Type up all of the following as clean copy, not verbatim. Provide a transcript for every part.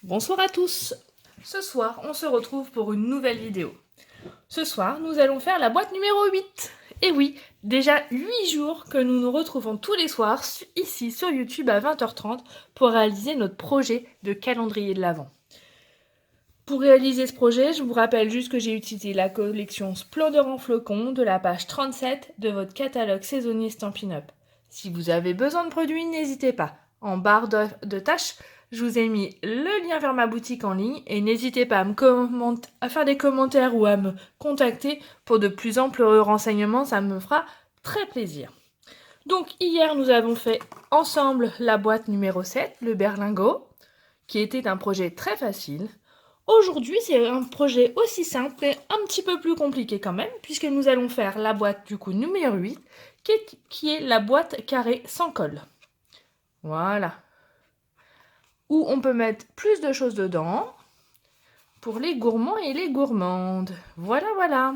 Bonsoir à tous. Ce soir, on se retrouve pour une nouvelle vidéo. Ce soir, nous allons faire la boîte numéro 8. Et oui, déjà 8 jours que nous nous retrouvons tous les soirs ici sur YouTube à 20h30 pour réaliser notre projet de calendrier de l'Avent. Pour réaliser ce projet, je vous rappelle juste que j'ai utilisé la collection Splendeur en flocons de la page 37 de votre catalogue saisonnier Stampin' Up. Si vous avez besoin de produits, n'hésitez pas. En barre de tâches, je vous ai mis le lien vers ma boutique en ligne et n'hésitez pas à faire des commentaires ou à me contacter pour de plus amples renseignements, ça me fera très plaisir. Donc hier, nous avons fait ensemble la boîte numéro 7, le berlingot, qui était un projet très facile. Aujourd'hui, c'est un projet aussi simple mais un petit peu plus compliqué quand même, puisque nous allons faire la boîte du coup numéro 8, qui est la boîte carrée sans colle. Voilà. Où on peut mettre plus de choses dedans, pour les gourmands et les gourmandes. Voilà, voilà.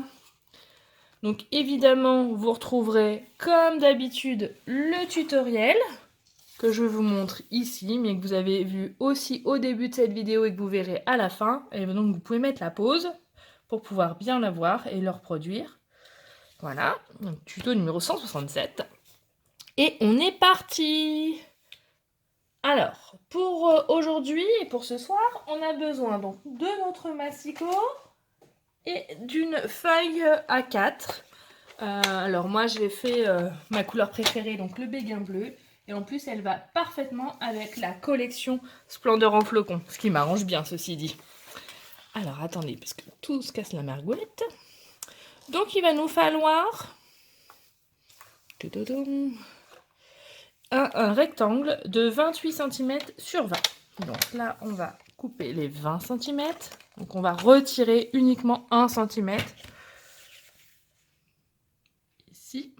Donc évidemment, vous retrouverez comme d'habitude le tutoriel, que je vous montre ici, mais que vous avez vu aussi au début de cette vidéo et que vous verrez à la fin. Et donc vous pouvez mettre la pause pour pouvoir bien la voir et le reproduire. Voilà, donc tuto numéro 167. Et on est parti! Alors, pour aujourd'hui et pour ce soir, on a besoin donc de notre massicot et d'une feuille A4. Alors moi, j'ai fait ma couleur préférée, donc le béguin bleu. Et en plus, elle va parfaitement avec la collection Splendeur en flocons, ce qui m'arrange bien, ceci dit. Alors, attendez, parce que tout se casse la margoulette. Donc, il va nous falloir un rectangle de 28 cm sur 20. Donc là, on va couper les 20 cm. Donc, on va retirer uniquement 1 cm. Ici.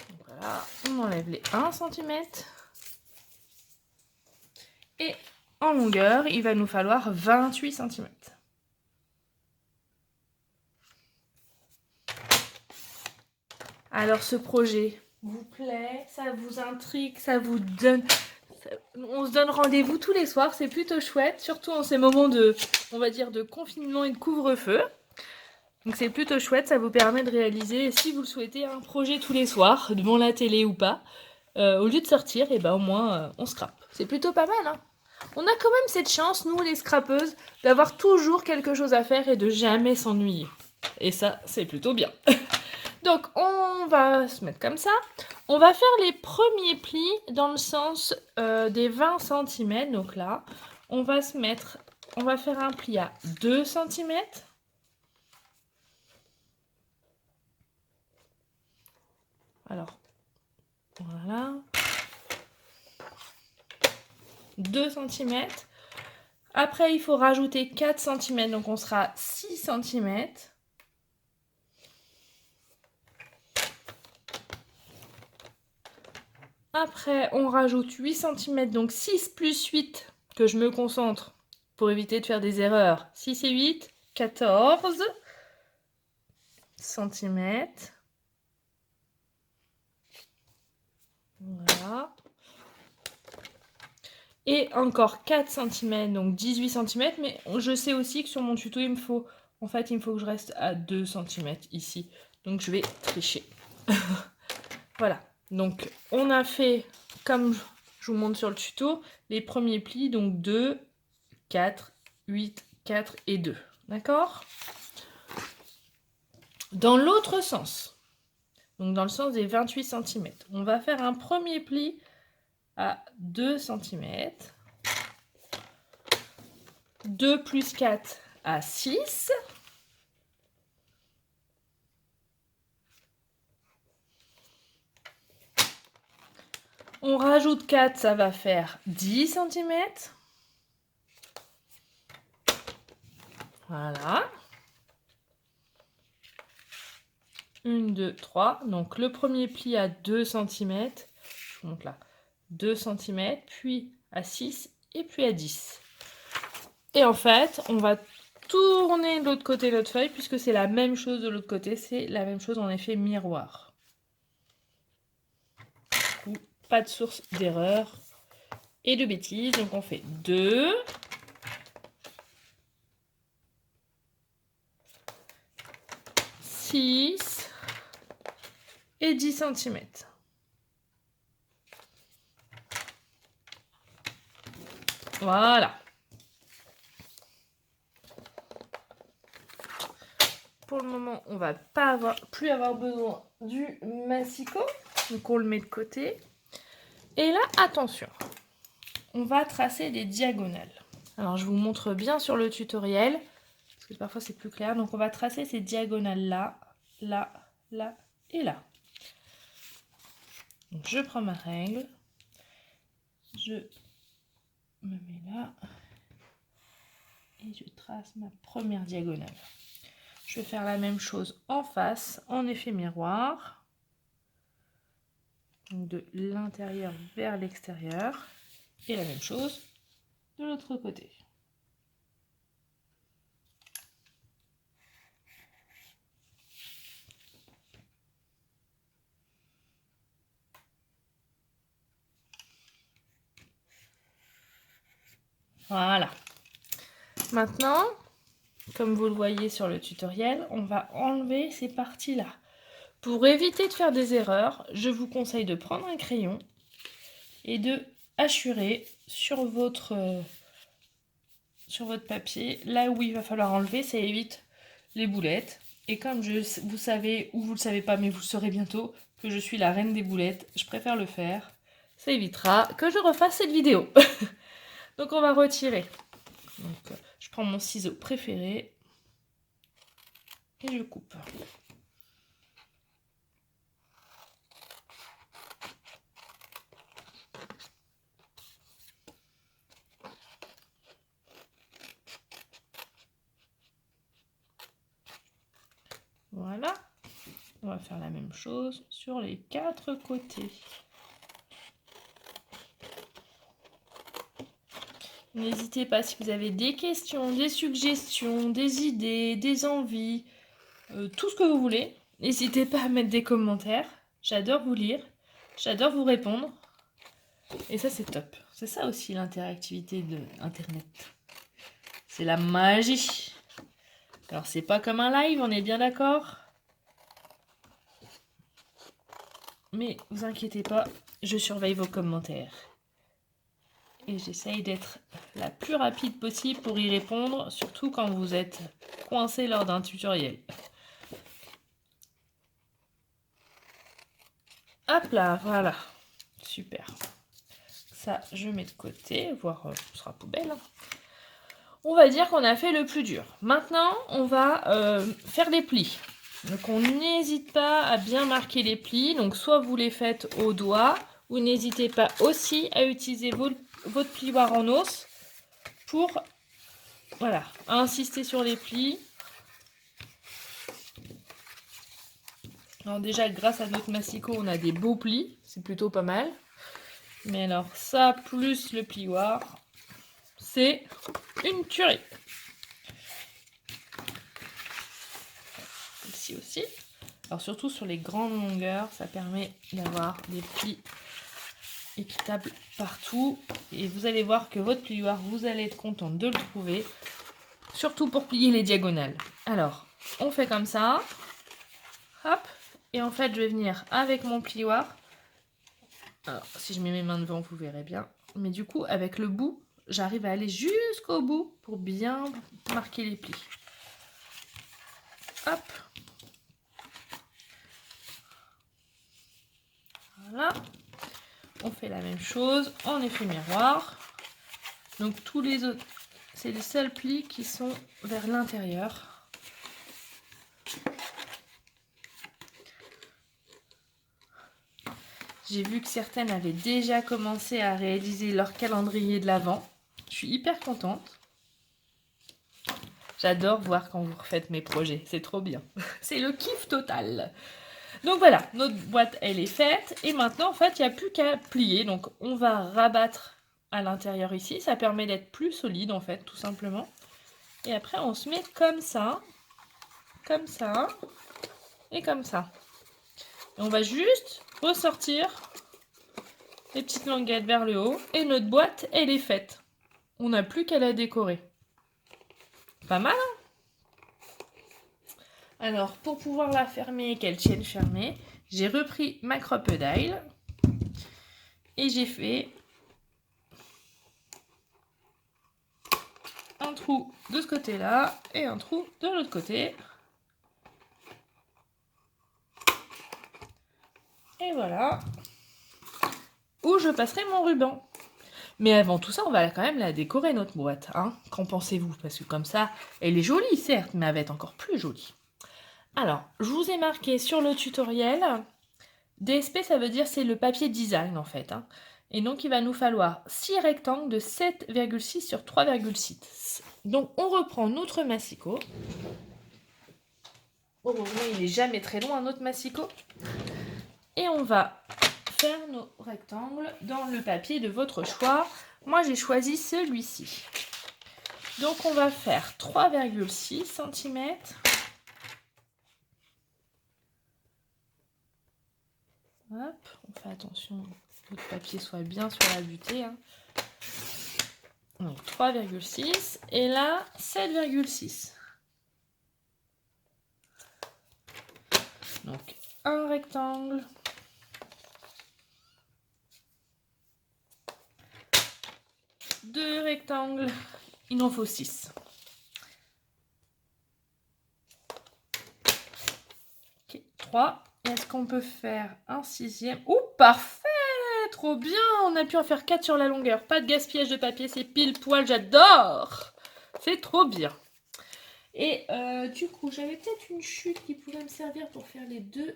Donc voilà, on enlève les 1 cm. Et en longueur, il va nous falloir 28 cm. Alors ce projet vous plaît, ça vous intrigue, ça vous donne... On se donne rendez-vous tous les soirs, c'est plutôt chouette, surtout en ces moments de, on va dire, de confinement et de couvre-feu. Donc c'est plutôt chouette, ça vous permet de réaliser, si vous le souhaitez, un projet tous les soirs, devant la télé ou pas. Au lieu de sortir, et ben au moins on scrape. C'est plutôt pas mal, hein. On a quand même cette chance, nous les scrapeuses, d'avoir toujours quelque chose à faire et de jamais s'ennuyer. Et ça, c'est plutôt bien. Donc on va se mettre comme ça. On va faire les premiers plis dans le sens des 20 cm. Donc là, on va faire un pli à 2 cm. Alors, voilà. 2 cm. Après, il faut rajouter 4 cm, donc on sera 6 cm. Après, on rajoute 8 cm, donc 6 plus 8, que je me concentre pour éviter de faire des erreurs. 6 et 8, 14 cm. Voilà. Et encore 4 cm, donc 18 cm. Mais je sais aussi que sur mon tuto, il me faut que je reste à 2 cm ici. Donc je vais tricher. Voilà. Donc on a fait, comme je vous montre sur le tuto, les premiers plis. Donc 2, 4, 8, 4 et 2. D'accord ? Dans l'autre sens, donc dans le sens des 28 cm, on va faire un premier pli à 2 cm. 2 plus 4 à 6. On rajoute 4, ça va faire 10 cm. Voilà. 1, 2, 3. Donc le premier pli à 2 cm. Je vous montre là. 2 cm, puis à 6 et puis à 10. Et en fait, on va tourner de l'autre côté notre feuille puisque c'est la même chose de l'autre côté. C'est la même chose en effet miroir. Pas de source d'erreur. et de bêtises. Donc on fait 2, 6 et 10 cm. Voilà. Pour le moment, on va plus avoir besoin du massicot. Donc on le met de côté. Et là, attention, on va tracer des diagonales. Alors je vous montre bien sur le tutoriel, parce que parfois c'est plus clair. Donc on va tracer ces diagonales là, là, là et là. Donc je prends ma règle, je me mets là et je trace ma première diagonale. Je vais faire la même chose en face, en effet miroir. Donc de l'intérieur vers l'extérieur. Et la même chose de l'autre côté. Voilà. Maintenant, comme vous le voyez sur le tutoriel, on va enlever ces parties-là. Pour éviter de faire des erreurs, je vous conseille de prendre un crayon et de hachurer sur votre papier. Là où il va falloir enlever, ça évite les boulettes. Et comme vous savez, ou vous ne le savez pas, mais vous le saurez bientôt, que je suis la reine des boulettes, je préfère le faire. Ça évitera que je refasse cette vidéo. Donc on va retirer. Donc, je prends mon ciseau préféré et je coupe. Voilà. On va faire la même chose sur les 4 côtés. N'hésitez pas si vous avez des questions, des suggestions, des idées, des envies, tout ce que vous voulez. N'hésitez pas à mettre des commentaires. J'adore vous lire, j'adore vous répondre. Et ça, c'est top. C'est ça aussi l'interactivité de Internet. C'est la magie. Alors, c'est pas comme un live, on est bien d'accord? Mais vous inquiétez pas, je surveille vos commentaires. Et j'essaye d'être la plus rapide possible pour y répondre, surtout quand vous êtes coincé lors d'un tutoriel. Hop là, voilà. Super. Ça, je mets de côté, voire ce sera poubelle. On va dire qu'on a fait le plus dur. Maintenant, on va faire les plis. Donc, on n'hésite pas à bien marquer les plis. Donc, soit vous les faites au doigt, ou n'hésitez pas aussi à utiliser votre plioir en os pour insister sur les plis. Alors déjà, grâce à notre massicot, on a des beaux plis. C'est plutôt pas mal. Mais alors ça, plus le plioir, c'est une tuerie. Ici aussi. Alors surtout sur les grandes longueurs, ça permet d'avoir des plis équitables partout. Et vous allez voir que votre plioir, vous allez être content de le trouver. Surtout pour plier les diagonales. Alors, on fait comme ça. Hop. Et en fait, je vais venir avec mon plioir. Alors, si je mets mes mains devant, vous verrez bien. Mais du coup, avec le bout, j'arrive à aller jusqu'au bout pour bien marquer les plis. Hop. Voilà. On fait la même chose en effet miroir. Donc, tous les autres, c'est les seuls plis qui sont vers l'intérieur. J'ai vu que certaines avaient déjà commencé à réaliser leur calendrier de l'Avent. Je suis hyper contente. J'adore voir quand vous refaites mes projets. C'est trop bien. C'est le kiff total. Donc voilà, notre boîte, elle est faite. Et maintenant, en fait, il n'y a plus qu'à plier. Donc, on va rabattre à l'intérieur ici. Ça permet d'être plus solide, en fait, tout simplement. Et après, on se met comme ça et comme ça. Et on va juste ressortir les petites languettes vers le haut et notre boîte, elle est faite. On n'a plus qu'à la décorer. Pas mal, hein? Alors, pour pouvoir la fermer et qu'elle tienne fermée, j'ai repris ma crocodile et j'ai fait un trou de ce côté-là et un trou de l'autre côté. Et voilà, où je passerai mon ruban. Mais avant tout ça, on va quand même la décorer, notre boîte. Hein, qu'en pensez-vous? Parce que comme ça, elle est jolie, certes, mais elle va être encore plus jolie. Alors, je vous ai marqué sur le tutoriel, DSP, ça veut dire c'est le papier design, en fait. Hein. Et donc, il va nous falloir 6 rectangles de 7,6 sur 3,6. Donc, on reprend notre massicot. Heureusement, il n'est jamais très long, notre massicot. Et on va faire nos rectangles dans le papier de votre choix. Moi, j'ai choisi celui-ci. Donc, on va faire 3,6 cm. Hop, on fait attention que notre papier soit bien sur la butée. Hein. Donc, 3,6 et là, 7,6. Donc, un rectangle. Deux rectangles, il en faut 6. Ok, 3. Est-ce qu'on peut faire un 6e? Oh, parfait! Trop bien! On a pu en faire 4 sur la longueur. Pas de gaspillage de papier, c'est pile poil, j'adore! C'est trop bien. Et du coup, j'avais peut-être une chute qui pouvait me servir pour faire les 2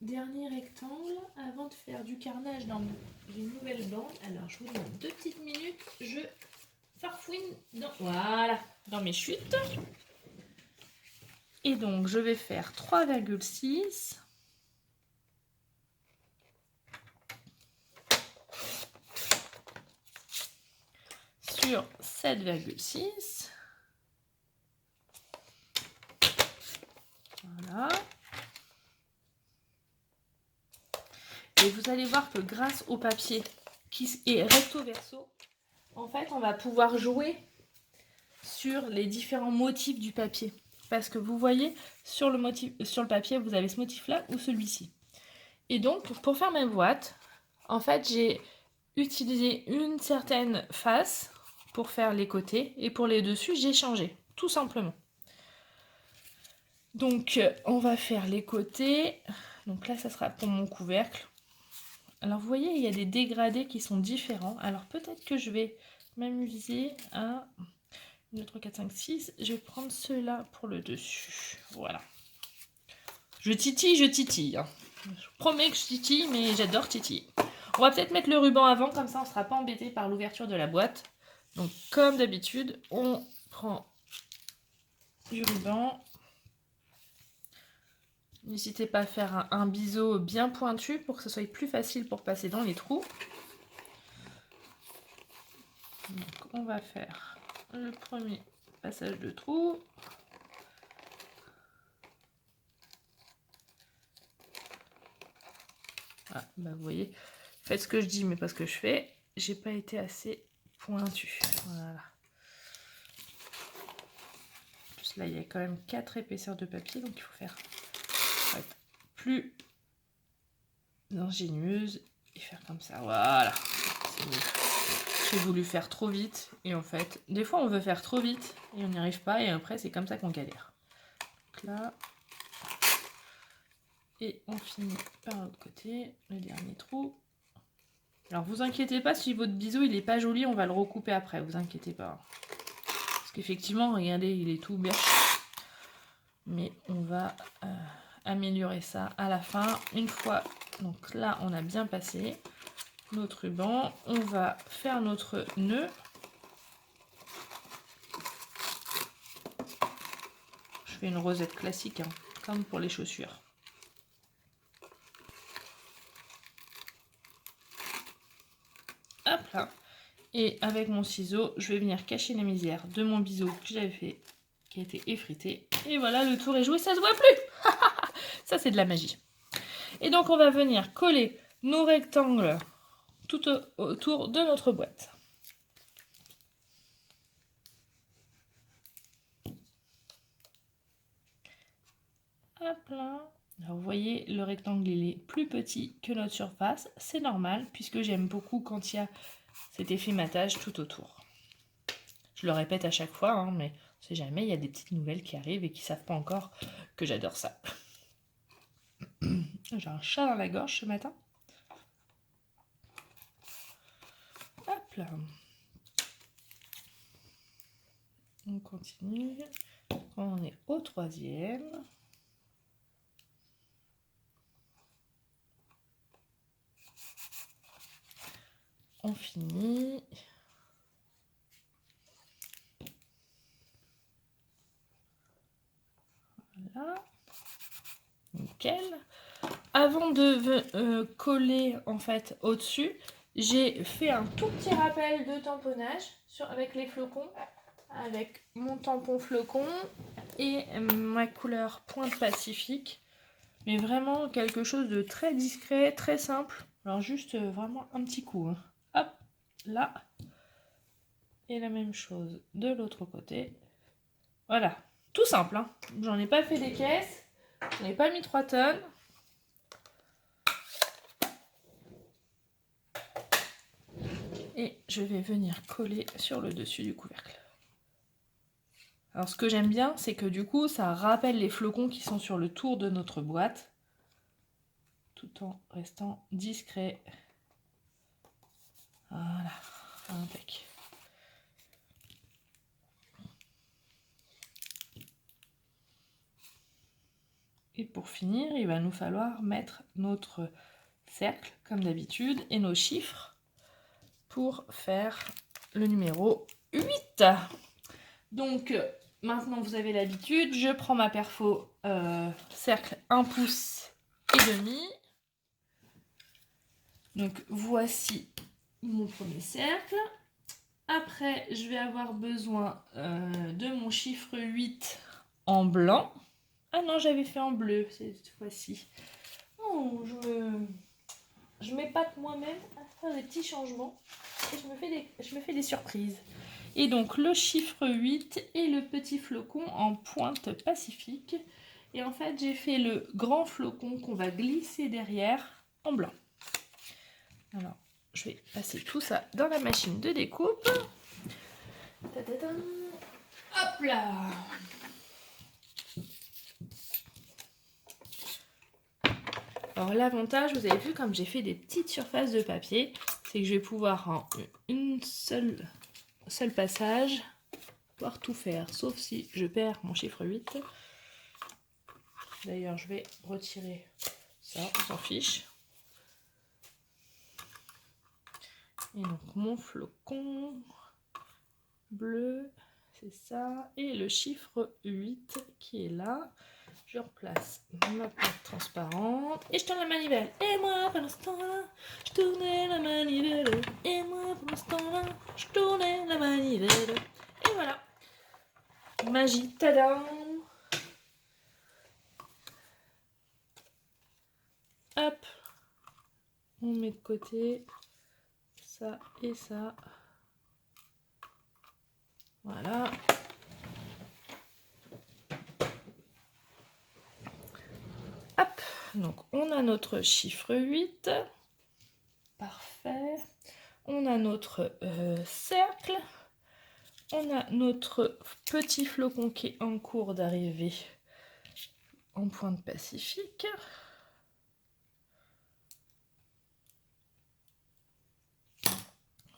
derniers rectangles avant de faire du carnage dans une nouvelle bande. Alors, je vous demande 2 petites minutes. Je farfouine dans mes chutes. Et donc, je vais faire 3,6. Sur 7,6. Voilà. Et vous allez voir que grâce au papier qui est recto verso, en fait, on va pouvoir jouer sur les différents motifs du papier. Parce que vous voyez, sur le papier, vous avez ce motif-là ou celui-ci. Et donc, pour faire ma boîte, en fait, j'ai utilisé une certaine face pour faire les côtés. Et pour les dessus, j'ai changé, tout simplement. Donc, on va faire les côtés. Donc là, ça sera pour mon couvercle. Alors, vous voyez, il y a des dégradés qui sont différents. Alors, peut-être que je vais m'amuser à 2, 3, 4, 5, 6. Je vais prendre ceux-là pour le dessus. Voilà. Je titille. Hein. Je promets que je titille, mais j'adore titiller. On va peut-être mettre le ruban avant, comme ça on ne sera pas embêté par l'ouverture de la boîte. Donc, comme d'habitude, on prend du ruban. N'hésitez pas à faire un biseau bien pointu pour que ce soit plus facile pour passer dans les trous. Donc, on va faire le premier passage de trou. Ah, bah vous voyez, faites ce que je dis, mais pas ce que je fais. J'ai pas été assez pointu. Voilà. En plus, là, il y a quand même 4 épaisseurs de papier, donc il faut faire être plus ingénieuse et faire comme ça. Voilà. J'ai voulu faire trop vite et en fait, des fois on veut faire trop vite et on n'y arrive pas et après c'est comme ça qu'on galère. Donc là, et on finit par l'autre côté, le dernier trou. Alors vous inquiétez pas si votre biseau il est pas joli, on va le recouper après, vous inquiétez pas. Parce qu'effectivement, regardez, il est tout bêche. Mais on va améliorer ça à la fin. Une fois, donc là on a bien passé notre ruban, on va faire notre nœud. Je fais une rosette classique, hein, comme pour les chaussures. Hop là. Et avec mon ciseau, je vais venir cacher la misère de mon biseau que j'avais fait, qui a été effrité. Et voilà, le tour est joué, ça se voit plus. Ça, c'est de la magie. Et donc, on va venir coller nos rectangles tout autour de notre boîte. Hop là. Alors vous voyez, le rectangle il est plus petit que notre surface, c'est normal puisque j'aime beaucoup quand il y a cet effet matage tout autour. Je le répète à chaque fois, hein, mais on sait jamais, il y a des petites nouvelles qui arrivent et qui ne savent pas encore que j'adore ça. J'ai un chat dans la gorge ce matin. Hop là. On continue. On est au troisième. On finit. Voilà. Nickel. Avant de coller en fait au-dessus, j'ai fait un tout petit rappel de tamponnage avec les flocons, avec mon tampon flocon et ma couleur pointe pacifique. Mais vraiment quelque chose de très discret, très simple. Alors juste vraiment un petit coup. Hein. Hop, là. Et la même chose de l'autre côté. Voilà, tout simple. Hein. J'en ai pas fait des caisses. J'en ai pas mis 3 tonnes. Et je vais venir coller sur le dessus du couvercle. Alors ce que j'aime bien, c'est que du coup, ça rappelle les flocons qui sont sur le tour de notre boîte. Tout en restant discret. Voilà, impec. Et pour finir, il va nous falloir mettre notre cercle, comme d'habitude, et nos chiffres pour faire le numéro 8. Donc, maintenant vous avez l'habitude, je prends ma perfo cercle 1 pouce et demi. Donc, voici mon premier cercle. Après, je vais avoir besoin de mon chiffre 8 en blanc. Ah non, j'avais fait en bleu cette fois-ci. Oh, je m'épate moi-même à faire des petits changements et je me fais des surprises. Et donc le chiffre 8 et le petit flocon en pointe pacifique. Et en fait, j'ai fait le grand flocon qu'on va glisser derrière en blanc. Alors, je vais passer tout ça dans la machine de découpe. Ta-ta-ta. Hop là! Alors l'avantage, vous avez vu comme j'ai fait des petites surfaces de papier, c'est que je vais pouvoir en une seul passage pouvoir tout faire, sauf si je perds mon chiffre 8. D'ailleurs, je vais retirer ça, on s'en fiche. Et donc mon flocon bleu, c'est ça. Et le chiffre 8 qui est là. Je replace ma plaque transparente et je tourne la manivelle. Et moi, pendant ce temps-là, je tournais la manivelle. Et moi, pendant ce temps-là, je tournais la manivelle. Et voilà. Magie, tadam! Hop. On met de côté ça et ça. Voilà. Hop. Donc, on a notre chiffre 8. Parfait. On a notre cercle. On a notre petit flocon qui est en cours d'arrivée en pointe pacifique.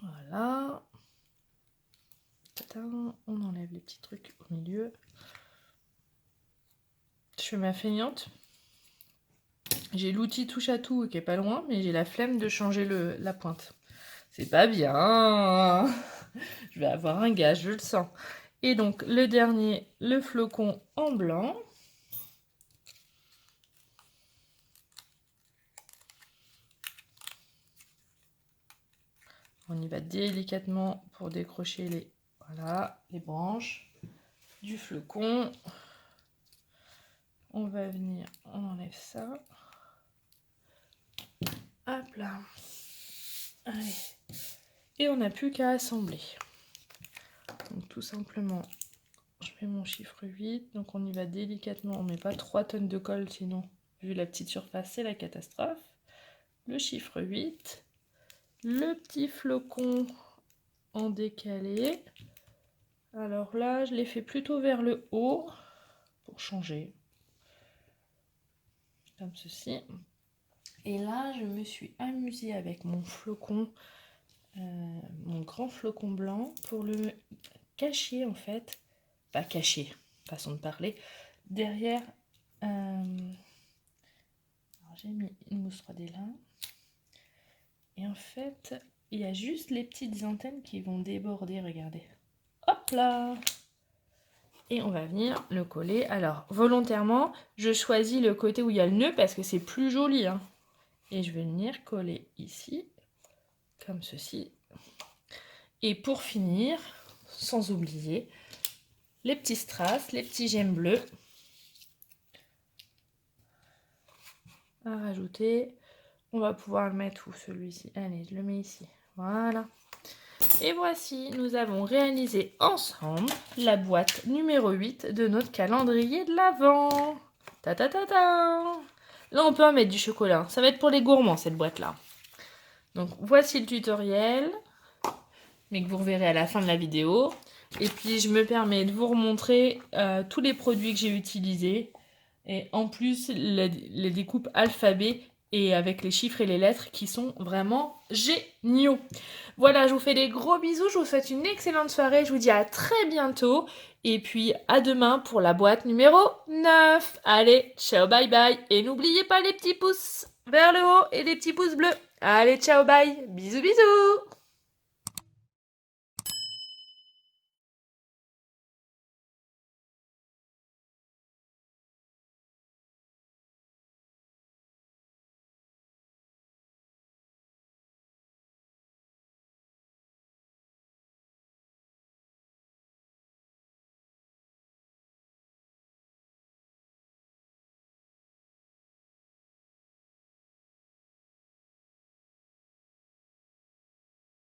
Voilà. On enlève les petits trucs au milieu. Je fais ma feignante. J'ai l'outil touche à tout qui est pas loin, mais j'ai la flemme de changer la pointe. C'est pas bien. Je vais avoir un gage, je le sens. Et donc le dernier, le flocon en blanc. On y va délicatement pour décrocher les branches du flocon. On va venir, on enlève ça. Hop là. Allez. Et on n'a plus qu'à assembler. Donc tout simplement, je mets mon chiffre 8. Donc on y va délicatement. On ne met pas 3 tonnes de colle, sinon, vu la petite surface, c'est la catastrophe. Le chiffre 8. Le petit flocon en décalé. Alors là, je l'ai fait plutôt vers le haut pour changer. Comme ceci. Et là, je me suis amusée avec mon flocon, mon grand flocon blanc, pour le cacher en fait. Pas cacher, façon de parler. Derrière, j'ai mis une mousse 3D là. Et en fait, il y a juste les petites antennes qui vont déborder, regardez. Hop là! Et on va venir le coller. Alors, volontairement, je choisis le côté où il y a le nœud parce que c'est plus joli. Hein. Et je vais venir coller ici, comme ceci. Et pour finir, sans oublier, les petits strass, les petits gemmes bleus à rajouter. On va pouvoir le mettre où celui-ci? Allez, je le mets ici. Voilà. Et voici, nous avons réalisé ensemble la boîte numéro 8 de notre calendrier de l'Avent. Ta ta ta ta. Là, on peut en mettre du chocolat. Ça va être pour les gourmands, cette boîte-là. Donc, voici le tutoriel, mais que vous reverrez à la fin de la vidéo. Et puis, je me permets de vous remontrer tous les produits que j'ai utilisés. Et en plus, les découpes alphabet et avec les chiffres et les lettres qui sont vraiment géniaux. Voilà, je vous fais des gros bisous, je vous souhaite une excellente soirée, je vous dis à très bientôt. Et puis à demain pour la boîte numéro 9. Allez, ciao, bye bye. Et n'oubliez pas les petits pouces vers le haut et les petits pouces bleus. Allez, ciao, bye. Bisous, bisous.